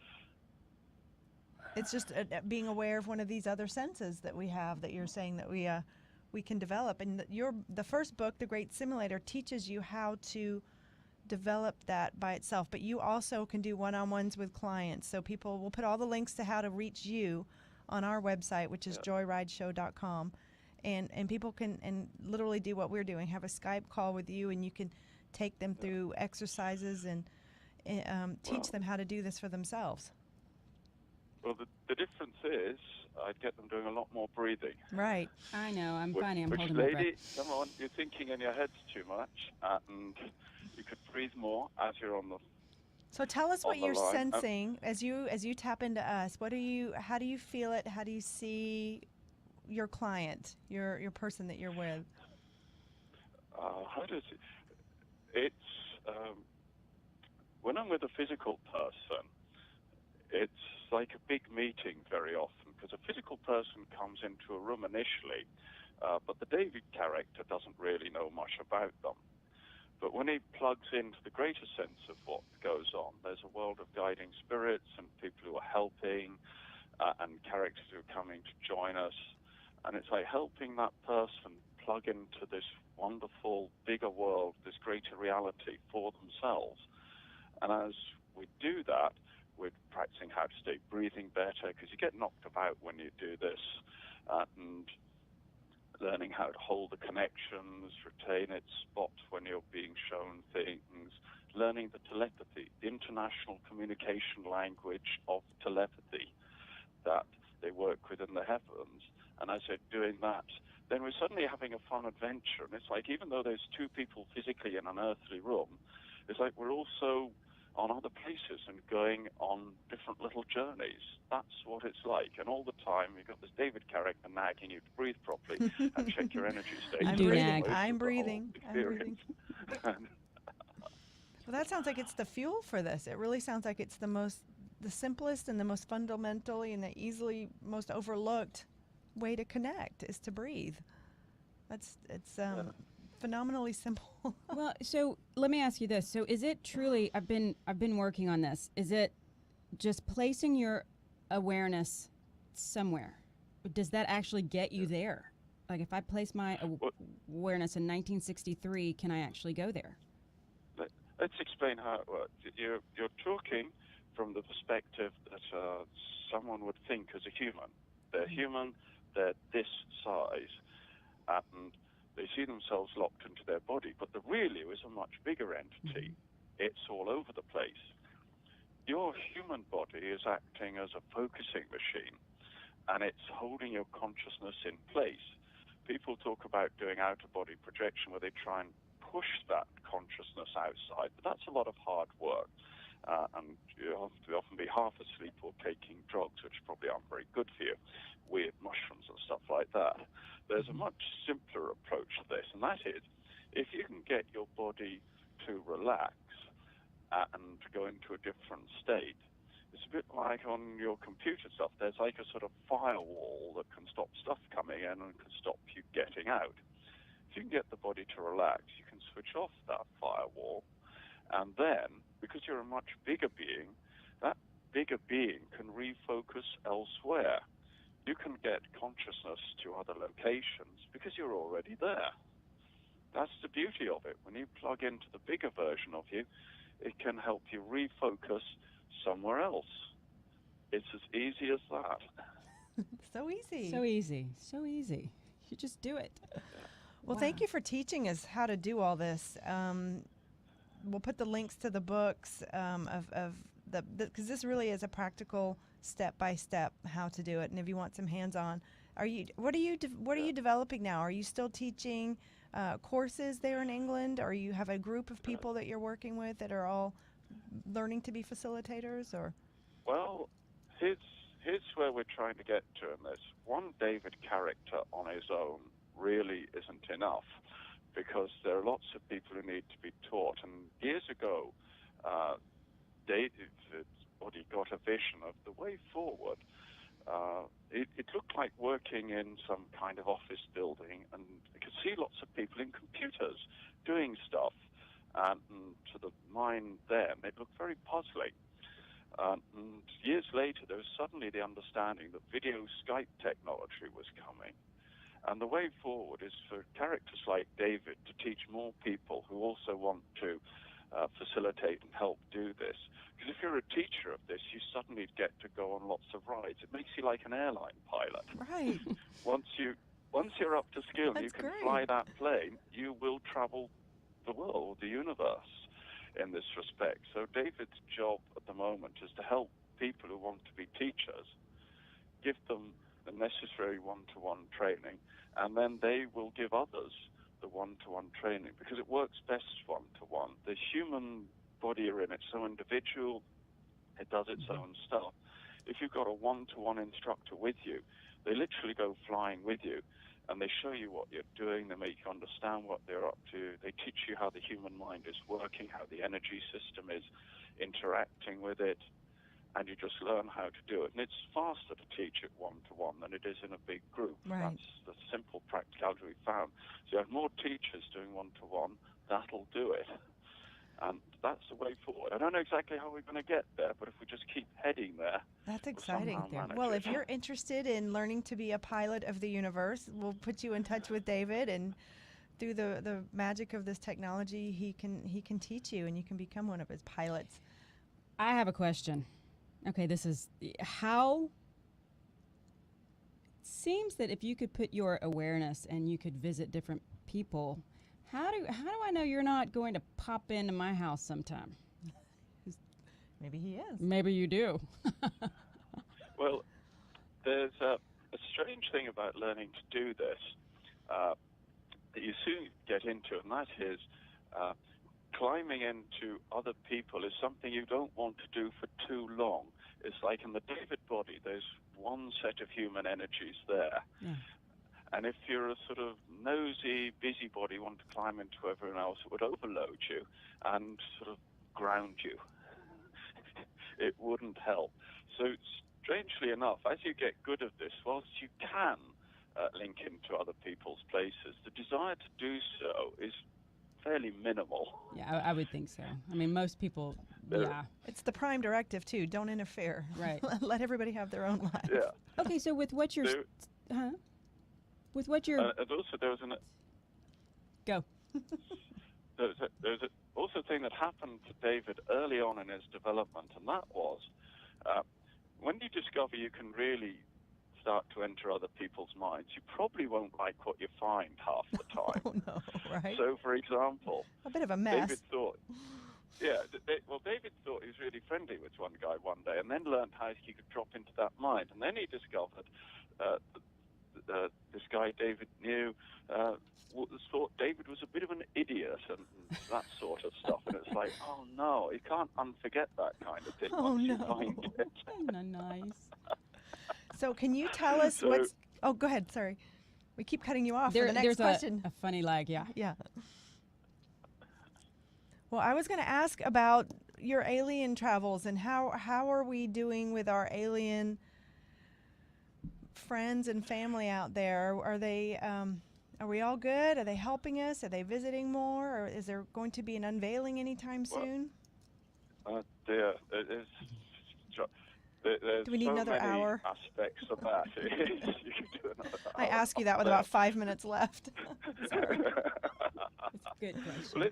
It's just being aware of one of these other senses that we have, that you're saying that we can develop. And the first book, The Great Simulator, teaches you how to develop that by itself. But you also can do one-on-ones with clients. So people will put all the links to how to reach you on our website, which is JoyRideShow.com. And people can literally do what we're doing, have a Skype call with you, and you can take them through exercises and teach them how to do this for themselves. Well, the difference is I'd get them doing a lot more breathing. Right. I know. I'm Which holding my breath. lady, come on, you're thinking in your heads too much, and you could breathe more as you're on the. So tell us what on the you're line. sensing as you tap into us. How do you feel it? How do you see your client, your person that you're with? How does it? It's when I'm with a physical person, it's like a big meeting very often, because a physical person comes into a room initially, but the David character doesn't really know much about them. But when he plugs into the greater sense of what goes on, there's a world of guiding spirits and people who are helping, and characters who are coming to join us. And it's like helping that person plug into this wonderful, bigger world, this greater reality for themselves. And as we do that, we're practicing how to stay breathing better, because you get knocked about when you do this, and learning how to hold the connections, retain its spot when you're being shown things, learning the telepathy, the international communication language of telepathy that they work with in the heavens. And as they're doing that, then we're suddenly having a fun adventure. And it's like, even though there's two people physically in an earthly room, it's like we're also on other places and going on different little journeys. That's what it's like. And all the time, you've got this David character nagging you to breathe properly and check your energy state. I'm breathing. I'm breathing. Well, that sounds like it's the fuel for this. It really sounds like it's the simplest and the most fundamental and the easily most overlooked way to connect is to breathe. It's phenomenally simple. Well, so let me ask you this. So is it truly, I've been working on this. Is it just placing your awareness somewhere? Does that actually get you there? Like if I place my awareness in 1963, can I actually go there? Let's explain how it works. You're talking from the perspective that someone would think as a human. They're human, they're this size, and they see themselves locked into their body, but the real you is a much bigger entity. It's all over the place. Your human body is acting as a focusing machine, and it's holding your consciousness in place. People talk about doing out-of-body projection, where they try and push that consciousness outside, but that's a lot of hard work. And you have to often be half asleep or taking drugs, which probably aren't very good for you, weird mushrooms and stuff like that. There's a much simpler approach to this, and that is, if you can get your body to relax and to go into a different state, it's a bit like on your computer stuff. There's like a sort of firewall that can stop stuff coming in and can stop you getting out. If you can get the body to relax, you can switch off that firewall, and then, because you're a much bigger being, that bigger being can refocus elsewhere. You can get consciousness to other locations because you're already there. That's the beauty of it. When you plug into the bigger version of you, it can help you refocus somewhere else. It's as easy as that. So easy. So easy. So easy. You just do it. Well, thank you for teaching us how to do all this. We'll put the links to the books because this really is a practical step-by-step how to do it. And if you want some hands-on, what are you developing now? Are you still teaching courses there in England, or you have a group of people that you're working with that are all learning to be facilitators? Or well, here's where we're trying to get to in this. One David character on his own really isn't enough, because there are lots of people who need to be taught. And years ago, David got a vision of the way forward. It looked like working in some kind of office building, and you could see lots of people in computers doing stuff. And to the mind then, it looked very puzzling. And years later, there was suddenly the understanding that video Skype technology was coming. And the way forward is for characters like David to teach more people who also want to facilitate and help do this. Because if you're a teacher of this, you suddenly get to go on lots of rides. It makes you like an airline pilot. right. Once you're up to skill, and you can fly that plane, you will travel the world, the universe, in this respect. So David's job at the moment is to help people who want to be teachers, give them the necessary one-to-one training, and then they will give others the one-to-one training, because it works best one-to-one. The human body you're in, it's so individual, it does its own stuff. If you've got a one-to-one instructor with you, they literally go flying with you, and they show you what you're doing, they make you understand what they're up to, they teach you how the human mind is working, how the energy system is interacting with it, and you just learn how to do it. And it's faster to teach it one-to-one than it is in a big group. Right. That's the simple practicality we found. So you have more teachers doing one-to-one, that'll do it. And that's the way forward. I don't know exactly how we're going to get there, but if we just keep heading there, That's we'll exciting. somehow manage Well, it. if you're interested in learning to be a pilot of the universe, we'll put you in touch with David, and through the magic of this technology, he can teach you, and you can become one of his pilots. I have a question. Okay, this is how. It seems that if you could put your awareness and you could visit different people, how do I know you're not going to pop into my house sometime? Maybe he is. Maybe you do. Well, there's a strange thing about learning to do this that you soon get into, and that is climbing into other people is something you don't want to do for too long. It's like in the David body, there's one set of human energies there. Yeah. And if you're a sort of nosy, busybody, want to climb into everyone else, it would overload you and sort of ground you. It wouldn't help. So strangely enough, as you get good at this, whilst you can link into other people's places, the desire to do so is fairly minimal. Yeah, I would think so. I mean, most people, yeah. It's the prime directive, too. Don't interfere. Right. Let everybody have their own life. Yeah. Okay, so with what you're, with what you're, And also there was go. there's also a thing that happened to David early on in his development, and that was when you discover you can really start to enter other people's minds, you probably won't like what you find half the time. Oh, no, right? So, for example, A bit of a mess. David thought he was really friendly with one guy one day, and then learned how he could drop into that mind. And then he discovered this guy David knew thought David was a bit of an idiot and that sort of stuff. And it's like, oh no, you can't unforget that kind of thing once you find it. Isn't that nice? So can you tell us what's... Oh, go ahead. Sorry. We keep cutting you off for the next there's question. a funny lag, yeah. Yeah. Well, I was going to ask about your alien travels and how are we doing with our alien friends and family out there? Are they are we all good? Are they helping us? Are they visiting more? Or is there going to be an unveiling anytime soon? There's Do we need so another many hour? aspects of that. You could do another hour. I ask you that with about 5 minutes left. Sorry. That's a good question. Well,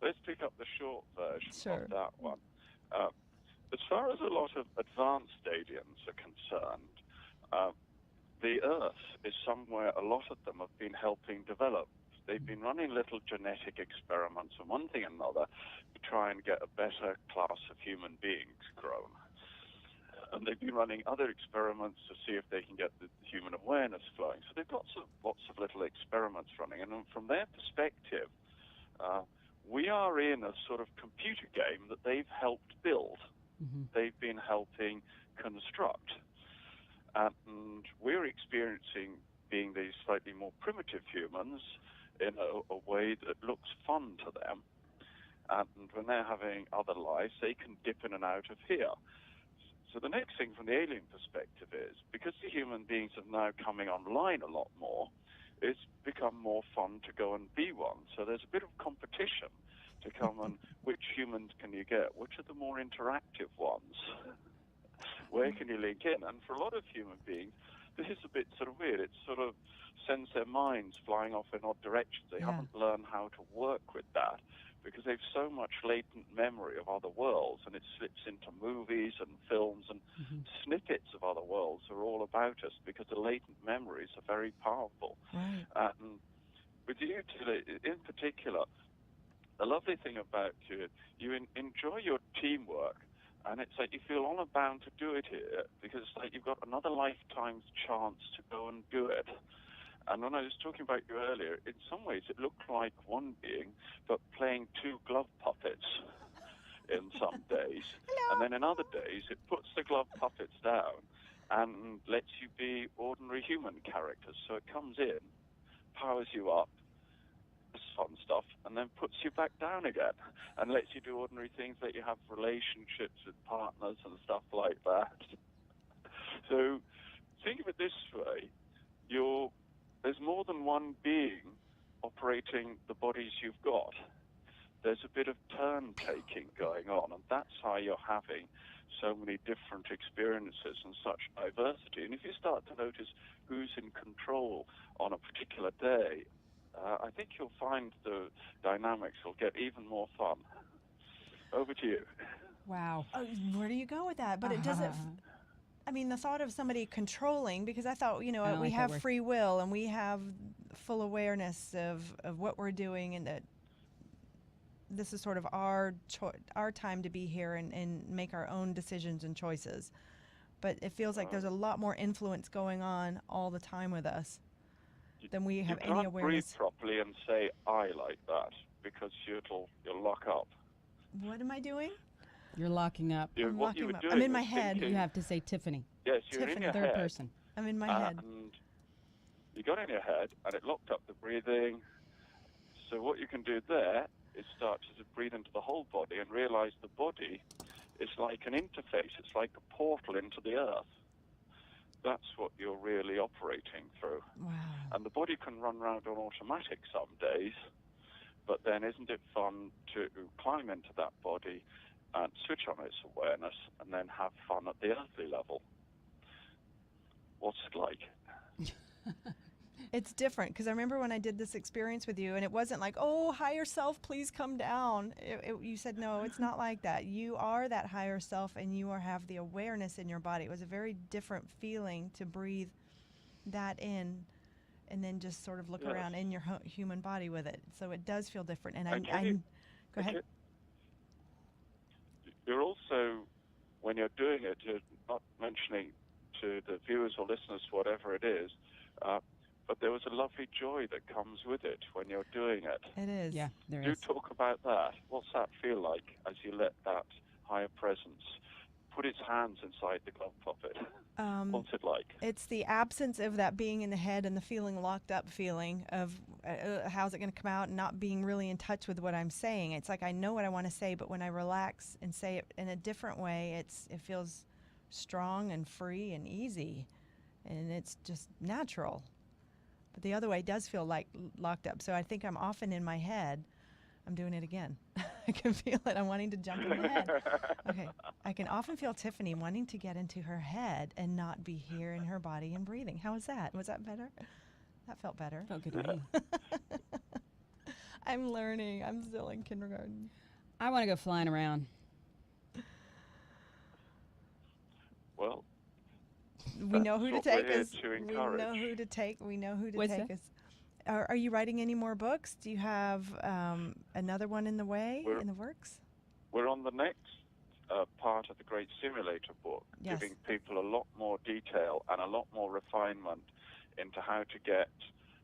let's pick up the short version Sure. of that one. As far as a lot of advanced aliens are concerned, the Earth is somewhere a lot of them have been helping develop. They've been running little genetic experiments and one thing and another to try and get a better class of human beings grown. And they've been running other experiments to see if they can get the human awareness flowing. So they've got lots of little experiments running. And from their perspective, we are in a sort of computer game that they've helped build. Mm-hmm. They've been helping construct. And we're experiencing being these slightly more primitive humans in a way that looks fun to them. And when they're having other lives, they can dip in and out of here. So the next thing from the alien perspective is, because the human beings are now coming online a lot more, it's become more fun to go and be one. So there's a bit of competition to come and which humans can you get? Which are the more interactive ones? Where can you link in? And for a lot of human beings, this is a bit sort of weird. It sort of sends their minds flying off in odd directions. They haven't learned how to work with that because they've so much latent memory of other worlds, and it slips into movies and films, and snippets of other worlds are all about us because the latent memories are very powerful. Right. And with you two in particular, the lovely thing about you enjoy your teamwork, And it's like you feel honor bound to do it here because it's like you've got another lifetime's chance to go and do it. And when I was talking about you earlier, in some ways it looked like one being, but playing two glove puppets in some days. Hello. And then in other days, it puts the glove puppets down and lets you be ordinary human characters. So it comes in, powers you up, this fun stuff, and then puts you back down again and lets you do ordinary things, let you have relationships with partners and stuff like that. So think of it this way. There's more than one being operating the bodies you've got. There's a bit of turn-taking going on, and that's how you're having so many different experiences and such diversity. And if you start to notice who's in control on a particular day, I think you'll find the dynamics will get even more fun. Over to you. Wow. Where do you go with that? But it doesn't. I mean, the thought of somebody controlling, because I thought, you know, we like that have word. free will and we have full awareness of what we're doing, and that this is sort of our time to be here and make our own decisions and choices. But it feels like there's a lot more influence going on all the time with us than we have any awareness. You can't breathe properly and say "I" like that because you'll lock up. What am I doing? You're locking up. I'm What locking you were up. doing I'm in my was head. thinking- You have to say Tiffany. Yes, you're in Tiffany, your Third head. person. I'm in my head. And you got in your head, and it locked up the breathing. So what you can do there is start to breathe into the whole body and realize the body is like an interface. It's like a portal into the earth. That's what you're really operating through. Wow. And the body can run around on automatic some days, but then isn't it fun to climb into that body and switch on its awareness and then have fun at the earthly level? What's it like? It's different, because I remember when I did this experience with you, and it wasn't like, oh, higher self, please come down. You said, no, it's not like that. You are that higher self, and you have the awareness in your body. It was a very different feeling to breathe that in and then just sort of look around in your human body with it. So it does feel different. And go ahead. You're also, when you're doing it, you're not mentioning to the viewers or listeners whatever it is, but there was a lovely joy that comes with it when you're doing it. It is. Yeah, there Do is. talk about that. What's that feel like as you let that higher presence put its hands inside the glove puppet? What's it like? It's the absence of that being in the head and the feeling locked up feeling of how's it going to come out, and not being really in touch with what I'm saying. It's like I know what I want to say, but when I relax and say it in a different way, it feels strong and free and easy, and it's just natural. But the other way does feel like locked up. So I think I'm often in my head. I'm doing it again. I can feel it. I'm wanting to jump in my head. Okay. I can often feel Tiffany wanting to get into her head and not be here in her body and breathing. How was that? Was that better? That felt better. Felt good to me. I'm learning. I'm still in kindergarten. I want to go flying around. Well, We know who to what we're take here us. to We encourage. know who to take. We know who to What's take that? us. Are you writing any more books? Do you have another one in the We're- in the works? We're on the next part of the Great Simulator book, Yes. giving people a lot more detail and a lot more refinement into how to get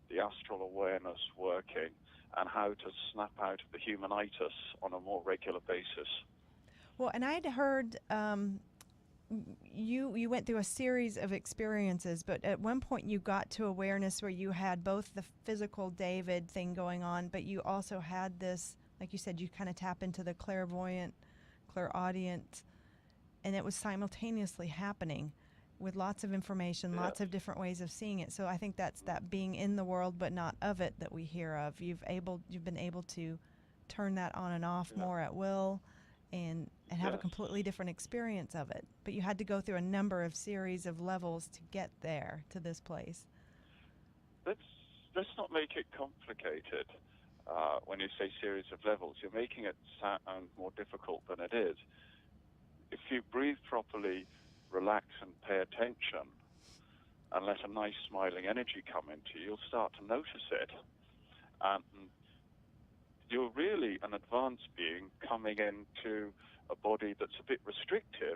the astral awareness working and how to snap out of the humanitis on a more regular basis. Well, and I'd heard you went through a series of experiences, but at one point you got to awareness where you had both the physical David thing going on, but you also had this, like you said, you kind of tap into the clairaudient, and it was simultaneously happening with lots of information, lots of different ways of seeing it. So I think that's that being in the world but not of it that we hear of. You've been able to turn that on and off more at will, and have a completely different experience of it. But you had to go through a number of series of levels to get there, to this place. Let's not make it complicated. When you say series of levels, you're making it sound more difficult than it is. If you breathe properly, relax and pay attention, and let a nice smiling energy come into you, you'll start to notice it. And you're really an advanced being coming into a body that's a bit restricted.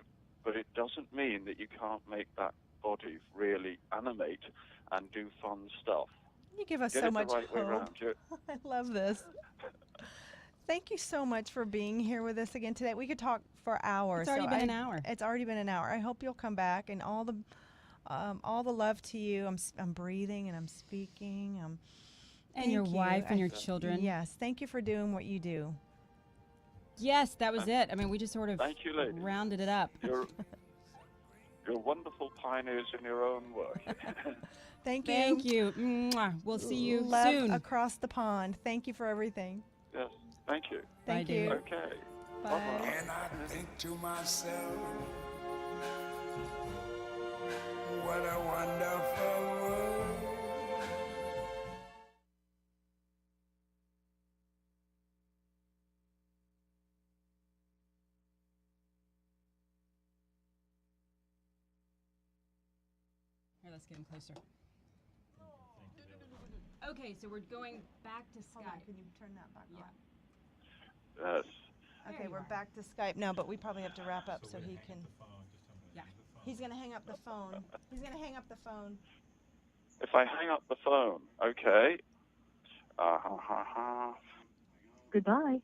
mean that you can't make that body really animate and do fun stuff. You give us Get so it much the right way hope. around. I love this. Thank you so much for being here with us again today. We could talk for hours. It's already been an hour. It's already been an hour. I hope you'll come back, and all the love to you. I'm breathing and I'm speaking. And your wife and your children. Yes. Thank you for doing what you do. Yes, that was it. I mean, we just sort of Thank you, ladies. rounded it up. You're wonderful pioneers in your own work. Thank you. Thank you. Mwah. We'll see you Love soon. across the pond. Thank you for everything. Yes, thank you. Thank Bye, you. dear. Okay. Bye. Bye-bye. And I think to myself, what a wonderful world. Here, let's get him closer. Okay, so we're going back to Hold on. Skype. Can you turn that back on? Yes. Okay, There you we're are. back to Skype now, but we probably have to wrap up so he can. Yeah. He's gonna hang up the phone. He's gonna hang up the phone. If I hang up the phone, okay. Goodbye.